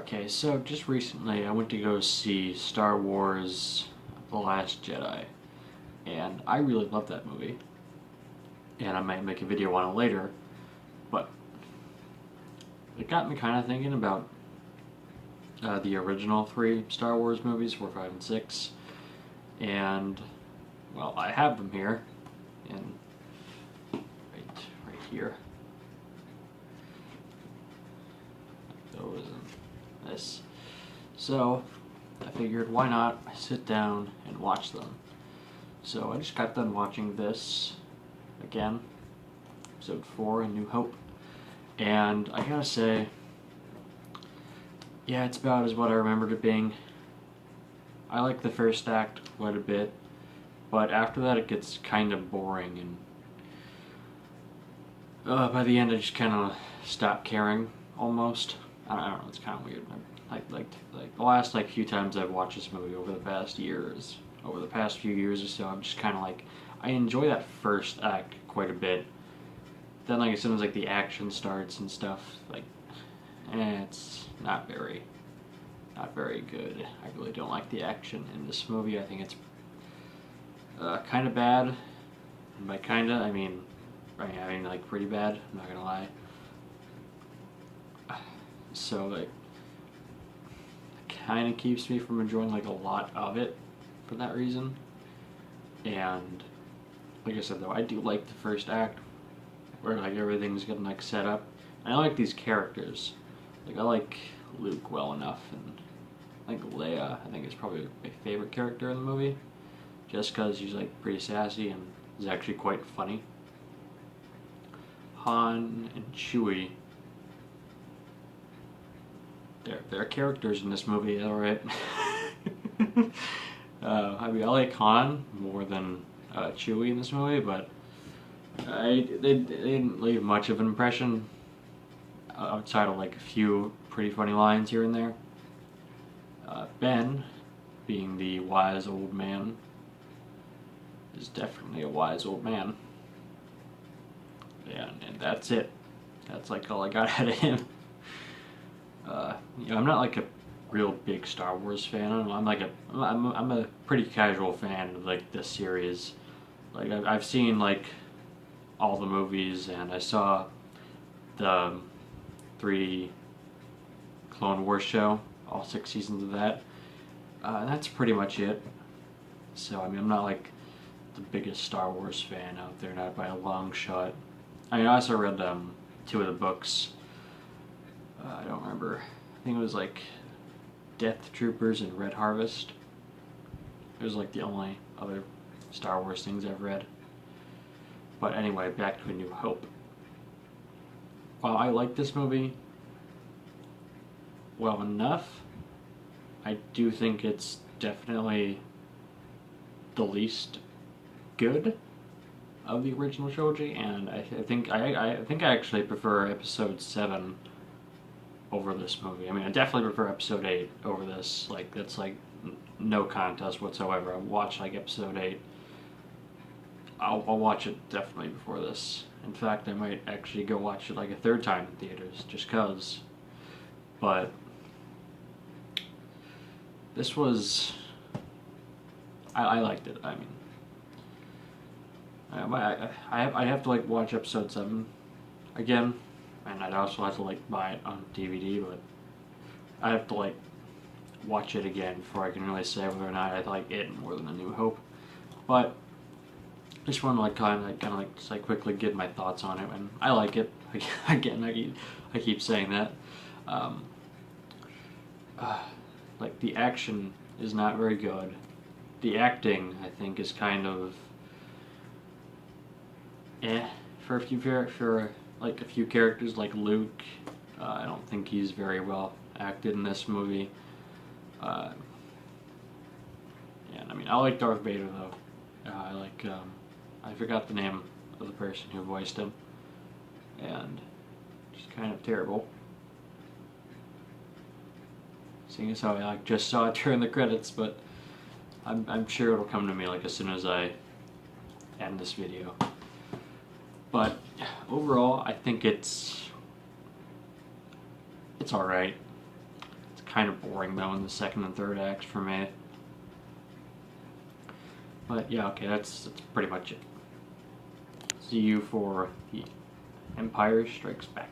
Okay, so just recently I went to go see Star Wars The Last Jedi, and I really love that movie, and I might make a video on it later, but it got me kind of thinking about the original three Star Wars movies, 4, 5, and 6, and, well, I have them here, and right here. Those and this. So I figured why not sit down and watch them. So I just got done watching this again, episode 4 in New Hope, and I gotta say, yeah, it's about as what I remembered it being. I like the first act quite a bit, but after that it gets kind of boring, and by the end I just kind of stopped caring almost. I don't know, it's kind of weird. Like the last few times I've watched this movie over the past few years or so, I'm just kind of like, I enjoy that first act quite a bit. Then as soon as the action starts and stuff, it's not very good. I really don't like the action in this movie. I think it's kind of bad. And by kinda, I mean pretty bad. I'm not gonna lie. So it kind of keeps me from enjoying a lot of it for that reason. And like I said though, I do like the first act where everything's getting set up. And I like these characters. I like Luke well enough, and I think Leia, I think, is probably my favorite character in the movie, just because she's pretty sassy and is actually quite funny. Han and Chewie, they're characters in this movie, alright. I like Han more than Chewie in this movie, but they didn't leave much of an impression outside of a few pretty funny lines here and there. Ben, being the wise old man, is definitely a wise old man. Yeah, and that's it. That's all I got out of him. I'm not a real big Star Wars fan. I'm a pretty casual fan of this series. I've seen all the movies, and I saw the 3 Clone Wars show, all 6 seasons of that. And that's pretty much it. So I'm not the biggest Star Wars fan out there, not by a long shot. I also read 2 of the books. I don't remember. I think it was Death Troopers and Red Harvest. It was the only other Star Wars things I've read. But anyway, back to A New Hope. While I like this movie well enough, I do think it's definitely the least good of the original trilogy, and I think I actually prefer Episode 7 over this movie. I definitely prefer Episode 8 over this. That's no contest whatsoever. I'll watch Episode 8. I'll watch it definitely before this. In fact, I might actually go watch it a 3rd time in theaters, just cause. But this was, I liked it. I have to watch Episode 7 again, and I'd also have to buy it on DVD, but I have to watch it again before I can really say whether or not I like it more than A New Hope. But I just want to just quickly give my thoughts on it, and I like it. Again, I keep saying that. The action is not very good. The acting, I think, is kind of for a few characters like Luke. I don't think he's very well acted in this movie. And I like Darth Vader though. I forgot the name of the person who voiced him, and just kind of terrible. Seeing as how I just saw it during the credits, but I'm sure it'll come to me as soon as I end this video. But overall, I think it's alright. kind of boring though in the second and third acts for me. But yeah, okay, that's pretty much it. See you for the Empire Strikes Back.